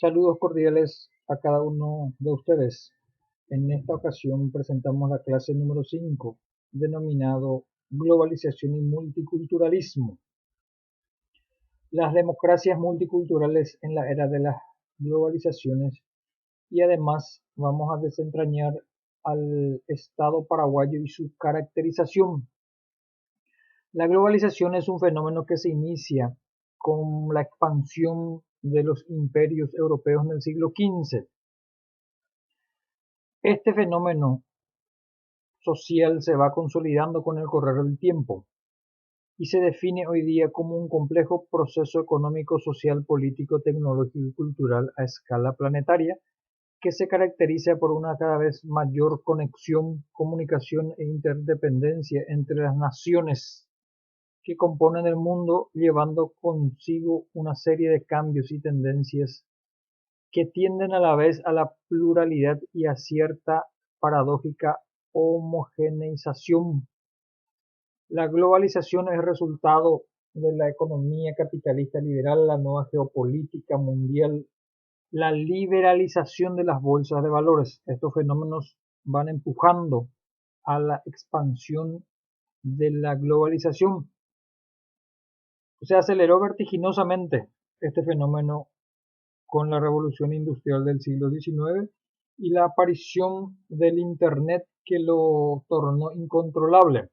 Saludos cordiales a cada uno de ustedes. En esta ocasión presentamos la clase número 5, denominado Globalización y Multiculturalismo. Las democracias multiculturales en la era de las globalizaciones, y además vamos a desentrañar al Estado paraguayo y su caracterización. La globalización es un fenómeno que se inicia con la expansión de los imperios europeos en el siglo XV. Este fenómeno social se va consolidando con el correr del tiempo y se define hoy día como un complejo proceso económico, social, político, tecnológico y cultural a escala planetaria que se caracteriza por una cada vez mayor conexión, comunicación e interdependencia entre las naciones que componen el mundo, llevando consigo una serie de cambios y tendencias que tienden a la vez a la pluralidad y a cierta paradójica homogeneización. La globalización es resultado de la economía capitalista liberal, la nueva geopolítica mundial, la liberalización de las bolsas de valores. Estos fenómenos van empujando a la expansión de la globalización. Se aceleró vertiginosamente este fenómeno con la revolución industrial del siglo XIX y la aparición del Internet que lo tornó incontrolable.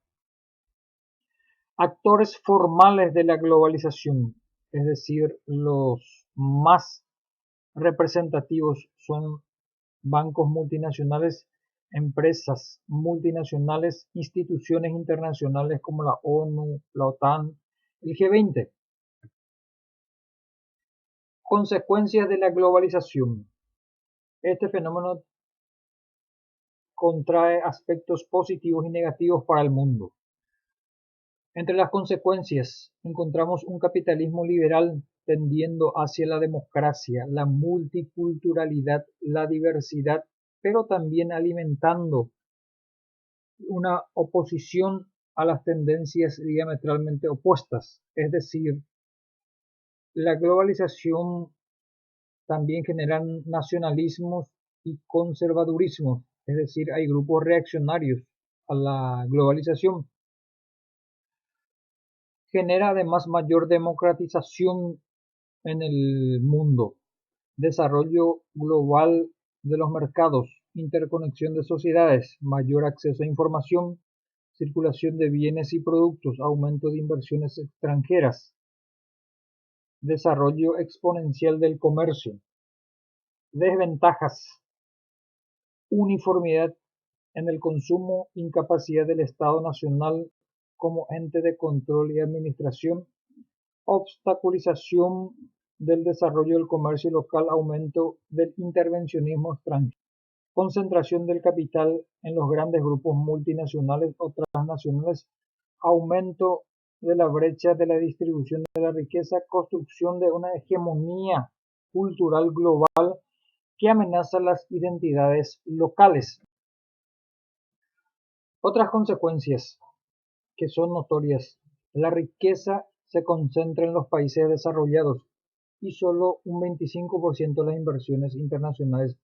Actores formales de la globalización, es decir, los más representativos son bancos multinacionales, empresas multinacionales, instituciones internacionales como la ONU, la OTAN, el G20. Consecuencias de la globalización. Este fenómeno contrae aspectos positivos y negativos para el mundo. Entre las consecuencias encontramos un capitalismo liberal tendiendo hacia la democracia, la multiculturalidad, la diversidad, pero también alimentando una oposición a las tendencias diametralmente opuestas. Es decir, la globalización también genera nacionalismos y conservadurismos, es decir, hay grupos reaccionarios a la globalización. Genera además mayor democratización en el mundo, desarrollo global de los mercados, interconexión de sociedades, mayor acceso a información, circulación de bienes y productos, aumento de inversiones extranjeras, desarrollo exponencial del comercio. Desventajas: uniformidad en el consumo, incapacidad del Estado Nacional como ente de control y administración, obstaculización del desarrollo del comercio local, aumento del intervencionismo extranjero, concentración del capital en los grandes grupos multinacionales o transnacionales, aumento de la brecha de la distribución de la riqueza, construcción de una hegemonía cultural global que amenaza las identidades locales. Otras consecuencias que son notorias: la riqueza se concentra en los países desarrollados y solo un 25% de las inversiones internacionales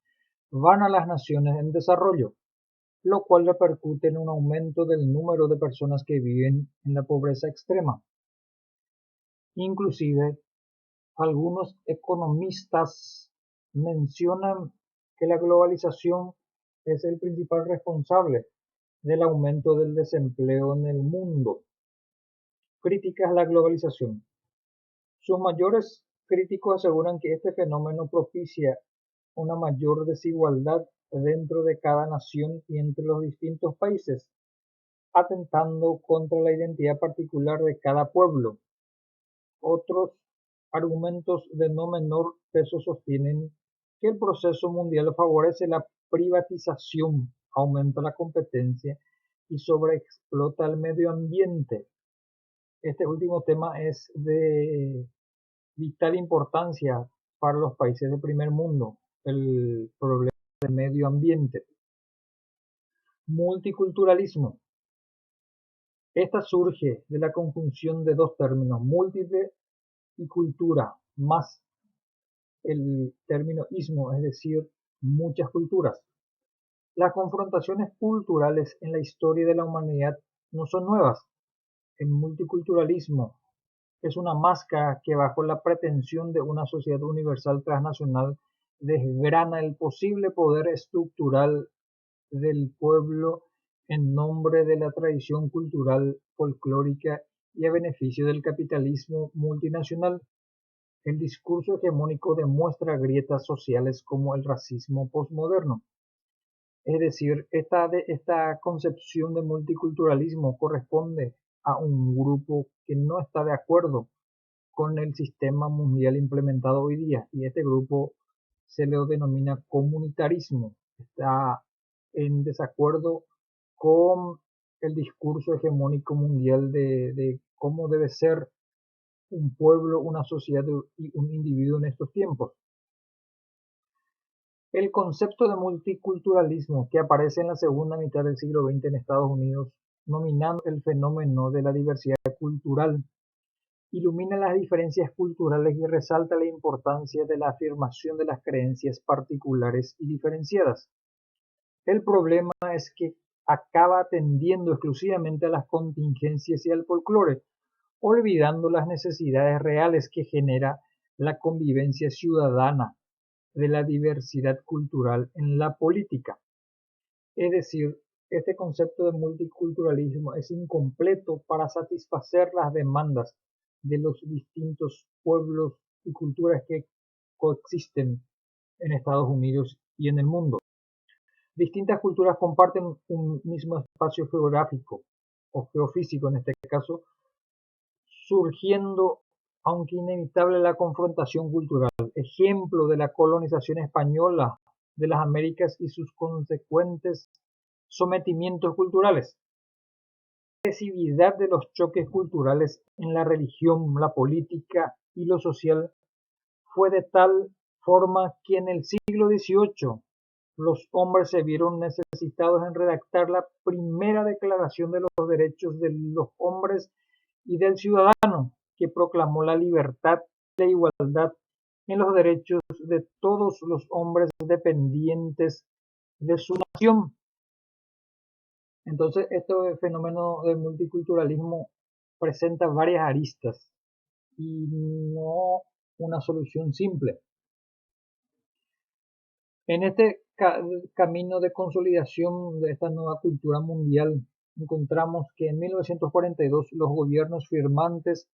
van a las naciones en desarrollo, lo cual repercute en un aumento del número de personas que viven en la pobreza extrema. Inclusive, algunos economistas mencionan que la globalización es el principal responsable del aumento del desempleo en el mundo. Críticas a la globalización. Sus mayores críticos aseguran que este fenómeno propicia una mayor desigualdad dentro de cada nación y entre los distintos países, atentando contra la identidad particular de cada pueblo. Otros argumentos de no menor peso sostienen que el proceso mundial favorece la privatización, aumenta la competencia y sobreexplota el medio ambiente. Este último tema es de vital importancia para los países del primer mundo, el problema del medio ambiente. Multiculturalismo. Esta surge de la conjunción de dos términos, múltiple y cultura, más el término ismo, es decir, muchas culturas. Las confrontaciones culturales en la historia de la humanidad no son nuevas. El multiculturalismo es una máscara que bajo la pretensión de una sociedad universal transnacional desgrana el posible poder estructural del pueblo en nombre de la tradición cultural folclórica y a beneficio del capitalismo multinacional. El discurso hegemónico demuestra grietas sociales como el racismo postmoderno. Es decir, esta concepción de multiculturalismo corresponde a un grupo que no está de acuerdo con el sistema mundial implementado hoy día, y este grupo se le denomina comunitarismo. Está en desacuerdo con el discurso hegemónico mundial de cómo debe ser un pueblo, una sociedad y un individuo en estos tiempos. El concepto de multiculturalismo que aparece en la segunda mitad del siglo XX en Estados Unidos, nominando el fenómeno de la diversidad cultural, ilumina las diferencias culturales y resalta la importancia de la afirmación de las creencias particulares y diferenciadas. El problema es que acaba atendiendo exclusivamente a las contingencias y al folclore, olvidando las necesidades reales que genera la convivencia ciudadana de la diversidad cultural en la política. Es decir, este concepto de multiculturalismo es incompleto para satisfacer las demandas de los distintos pueblos y culturas que coexisten en Estados Unidos y en el mundo. Distintas culturas comparten un mismo espacio geográfico o geofísico en este caso, surgiendo, aunque inevitable, la confrontación cultural, ejemplo de la colonización española de las Américas y sus consecuentes sometimientos culturales. La agresividad de los choques culturales en la religión, la política y lo social fue de tal forma que en el siglo XVIII los hombres se vieron necesitados en redactar la primera declaración de los derechos de los hombres y del ciudadano, que proclamó la libertad y la igualdad en los derechos de todos los hombres dependientes de su nación. Entonces, este fenómeno del multiculturalismo presenta varias aristas y no una solución simple. En este camino de consolidación de esta nueva cultura mundial, encontramos que en 1942 los gobiernos firmantes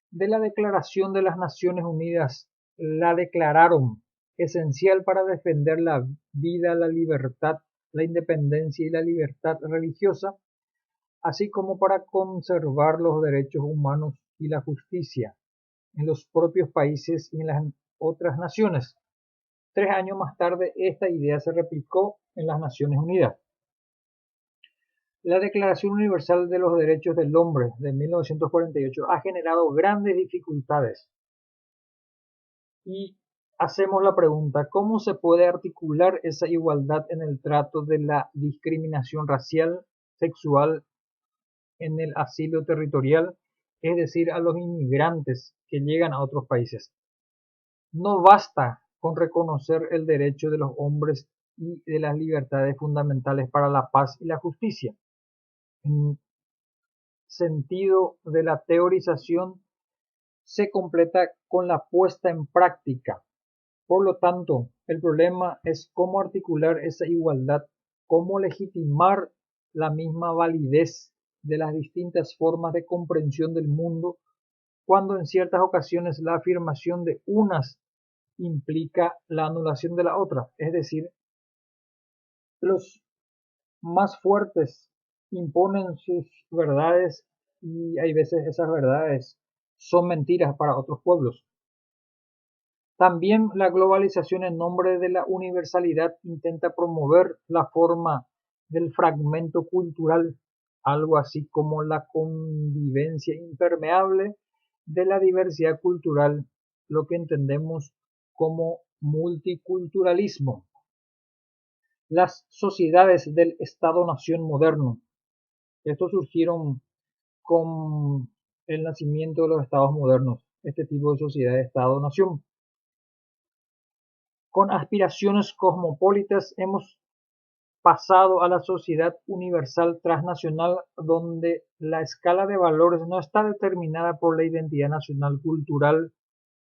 de la Declaración de las Naciones Unidas la declararon esencial para defender la vida, la libertad, la independencia y la libertad religiosa, así como para conservar los derechos humanos y la justicia en los propios países y en las otras naciones. 3 años más tarde, esta idea se replicó en las Naciones Unidas. La Declaración Universal de los Derechos del Hombre de 1948 ha generado grandes dificultades. Y hacemos la pregunta, ¿cómo se puede articular esa igualdad en el trato de la discriminación racial, sexual, en el asilo territorial, es decir, a los inmigrantes que llegan a otros países? No basta con reconocer el derecho de los hombres y de las libertades fundamentales para la paz y la justicia. En sentido de la teorización, se completa con la puesta en práctica. Por lo tanto, el problema es cómo articular esa igualdad, cómo legitimar la misma validez de las distintas formas de comprensión del mundo, cuando en ciertas ocasiones la afirmación de unas implica la anulación de la otra. Es decir, los más fuertes imponen sus verdades y hay veces esas verdades son mentiras para otros pueblos. También la globalización en nombre de la universalidad intenta promover la forma del fragmento cultural, algo así como la convivencia impermeable de la diversidad cultural, lo que entendemos como multiculturalismo. Las sociedades del Estado-Nación moderno, estos surgieron con el nacimiento de los estados modernos, este tipo de sociedad de Estado-Nación. Con aspiraciones cosmopolitas hemos pasado a la sociedad universal transnacional donde la escala de valores no está determinada por la identidad nacional cultural,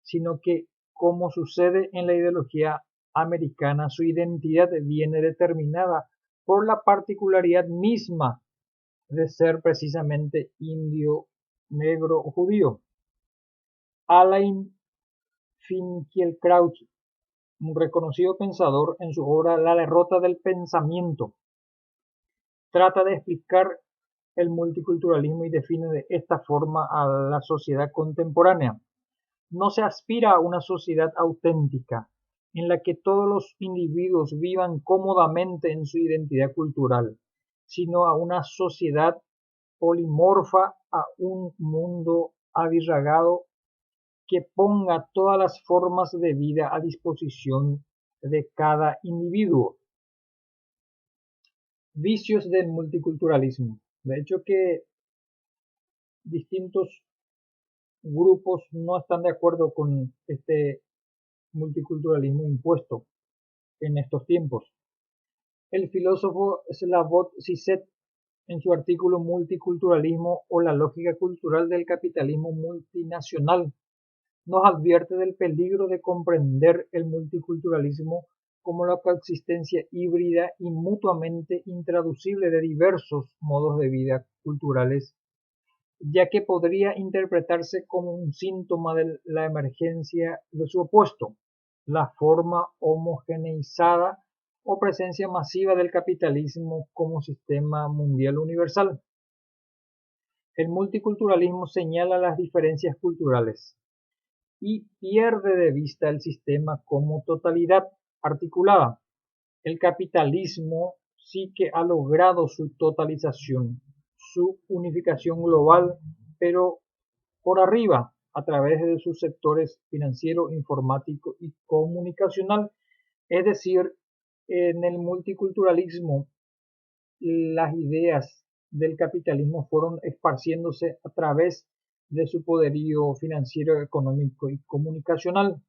sino que, como sucede en la ideología americana, su identidad viene determinada por la particularidad misma de ser precisamente indio, negro o judío. Alain Finkielkraut, un reconocido pensador, en su obra La derrota del pensamiento, trata de explicar el multiculturalismo y define de esta forma a la sociedad contemporánea. No se aspira a una sociedad auténtica, en la que todos los individuos vivan cómodamente en su identidad cultural, sino a una sociedad polimorfa, a un mundo abirragado que ponga todas las formas de vida a disposición de cada individuo. Vicios del multiculturalismo. De hecho que distintos grupos no están de acuerdo con este multiculturalismo impuesto en estos tiempos. El filósofo Slavoj Zizek, en su artículo Multiculturalismo o la lógica cultural del capitalismo multinacional, nos advierte del peligro de comprender el multiculturalismo como la coexistencia híbrida y mutuamente intraducible de diversos modos de vida culturales, ya que podría interpretarse como un síntoma de la emergencia de su opuesto, la forma homogeneizada o presencia masiva del capitalismo como sistema mundial universal. El multiculturalismo señala las diferencias culturales y pierde de vista el sistema como totalidad articulada. El capitalismo sí que ha logrado su totalización, su unificación global, pero por arriba, a través de sus sectores financiero, informático y comunicacional. Es decir, en el multiculturalismo, las ideas del capitalismo fueron esparciéndose a través de su poderío financiero, económico y comunicacional.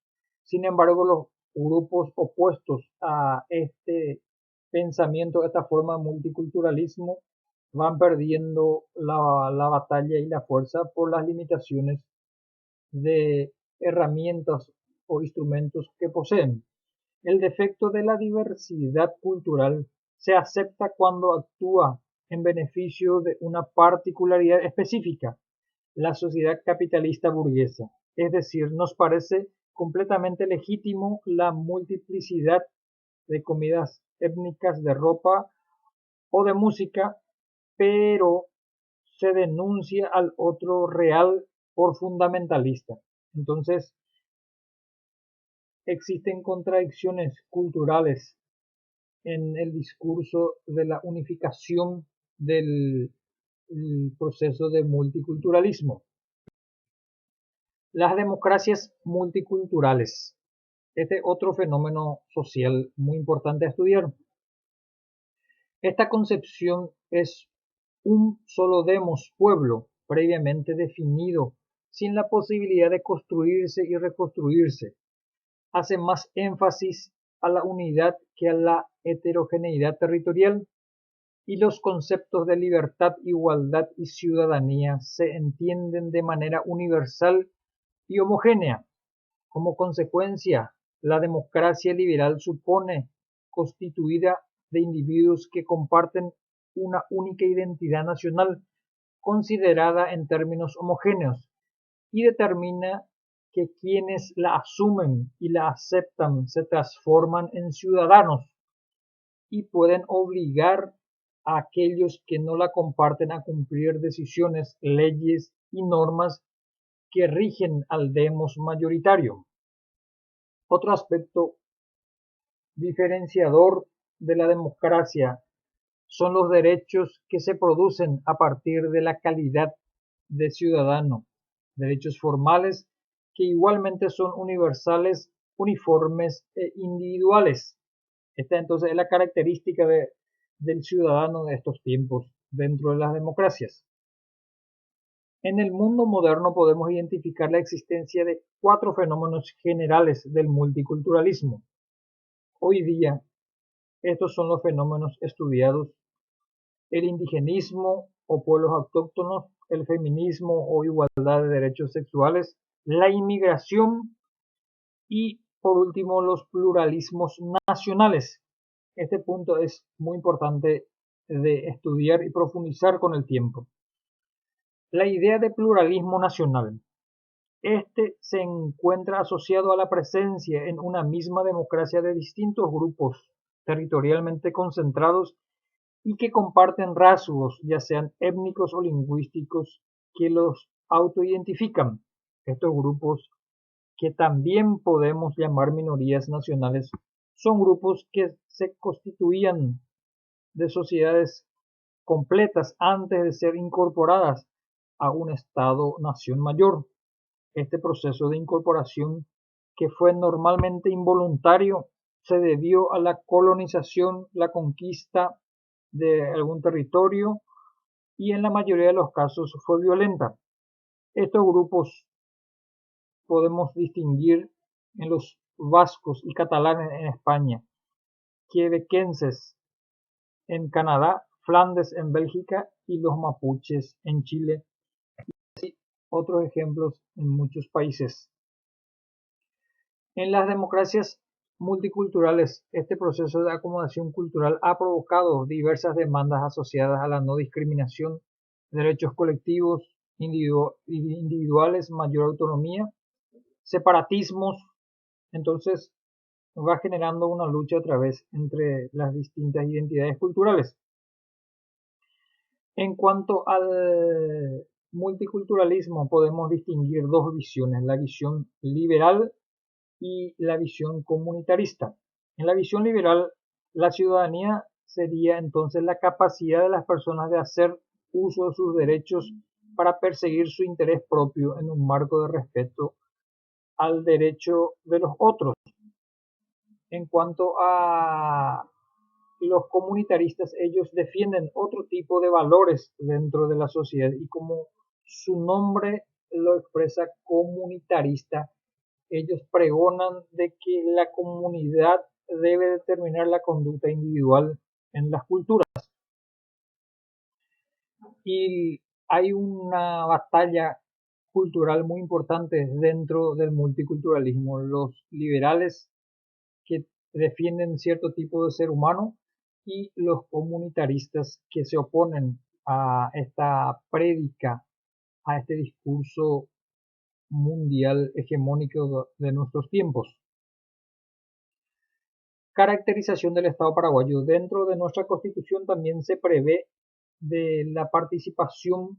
Sin embargo, los grupos opuestos a este pensamiento, a esta forma de multiculturalismo, van perdiendo la batalla y la fuerza por las limitaciones de herramientas o instrumentos que poseen. El defecto de la diversidad cultural se acepta cuando actúa en beneficio de una particularidad específica, la sociedad capitalista burguesa. Es decir, nos parece completamente legítimo la multiplicidad de comidas étnicas, de ropa o de música, pero se denuncia al otro real por fundamentalista. Entonces, existen contradicciones culturales en el discurso de la unificación del proceso de multiculturalismo. Las democracias multiculturales. Este otro fenómeno social muy importante a estudiar. Esta concepción es un solo demos, pueblo, previamente definido, sin la posibilidad de construirse y reconstruirse. Hace más énfasis a la unidad que a la heterogeneidad territorial, y los conceptos de libertad, igualdad y ciudadanía se entienden de manera universal y homogénea. Como consecuencia, la democracia liberal supone constituida de individuos que comparten una única identidad nacional considerada en términos homogéneos y determina que quienes la asumen y la aceptan se transforman en ciudadanos y pueden obligar a aquellos que no la comparten a cumplir decisiones, leyes y normas que rigen al demos mayoritario. Otro aspecto diferenciador de la democracia son los derechos que se producen a partir de la calidad de ciudadano, derechos formales que igualmente son universales, uniformes e individuales. Esta entonces es la característica del ciudadano de estos tiempos dentro de las democracias. En el mundo moderno podemos identificar la existencia de cuatro fenómenos generales del multiculturalismo. Hoy día, estos son los fenómenos estudiados: el indigenismo o pueblos autóctonos, el feminismo o igualdad de derechos sexuales, la inmigración y, por último, los pluralismos nacionales. Este punto es muy importante de estudiar y profundizar con el tiempo. La idea de pluralismo nacional. Este se encuentra asociado a la presencia en una misma democracia de distintos grupos territorialmente concentrados y que comparten rasgos, ya sean étnicos o lingüísticos, que los autoidentifican. Estos grupos, que también podemos llamar minorías nacionales, son grupos que se constituían de sociedades completas antes de ser incorporadas a un Estado-nación mayor. Este proceso de incorporación, que fue normalmente involuntario, se debió a la colonización, la conquista de algún territorio, y en la mayoría de los casos fue violenta. Estos grupos podemos distinguir en los vascos y catalanes en España, quebequenses en Canadá, Flandes en Bélgica y los mapuches en Chile, y otros ejemplos en muchos países. En las democracias multiculturales, este proceso de acomodación cultural ha provocado diversas demandas asociadas a la no discriminación, derechos colectivos, individuales, mayor autonomía, separatismos. Entonces va generando una lucha otra vez entre las distintas identidades culturales. En cuanto al multiculturalismo, podemos distinguir dos visiones: la visión liberal y la visión comunitarista. En la visión liberal, la ciudadanía sería entonces la capacidad de las personas de hacer uso de sus derechos para perseguir su interés propio en un marco de respeto al derecho de los otros. En cuanto a los comunitaristas, ellos defienden otro tipo de valores dentro de la sociedad, y como su nombre lo expresa, comunitarista, ellos pregonan de que la comunidad debe determinar la conducta individual en las culturas. Y hay una batalla cultural muy importante dentro del multiculturalismo: los liberales, que defienden cierto tipo de ser humano, y los comunitaristas, que se oponen a esta prédica, a este discurso mundial hegemónico de nuestros tiempos. Caracterización del Estado paraguayo. Dentro de nuestra Constitución también se prevé de la participación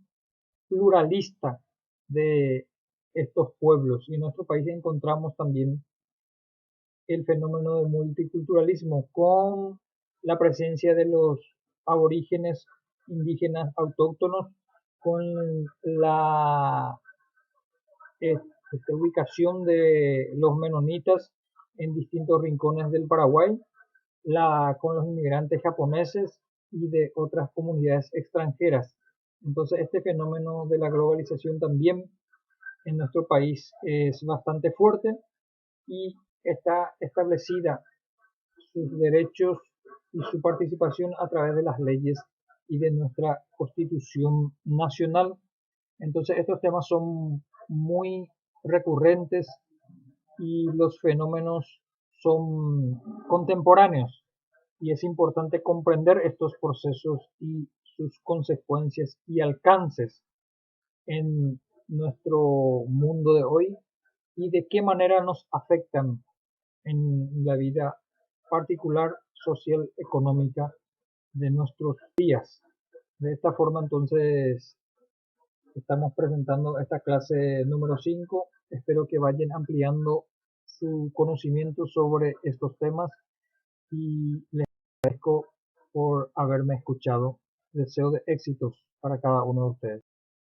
pluralista de estos pueblos, y en nuestro país encontramos también el fenómeno del multiculturalismo con la presencia de los aborígenes, indígenas autóctonos, con la ubicación de los menonitas en distintos rincones del Paraguay, con los inmigrantes japoneses y de otras comunidades extranjeras. Entonces, este fenómeno de la globalización también en nuestro país es bastante fuerte, y está establecida sus derechos y su participación a través de las leyes y de nuestra Constitución nacional. Entonces, estos temas son muy recurrentes y los fenómenos son contemporáneos, y es importante comprender estos procesos y sus consecuencias y alcances en nuestro mundo de hoy, y de qué manera nos afectan en la vida particular, social, económica de nuestros días. De esta forma, entonces, estamos presentando esta clase número 5. Espero que vayan ampliando su conocimiento sobre estos temas, y les agradezco por haberme escuchado. Deseo de éxitos para cada uno de ustedes.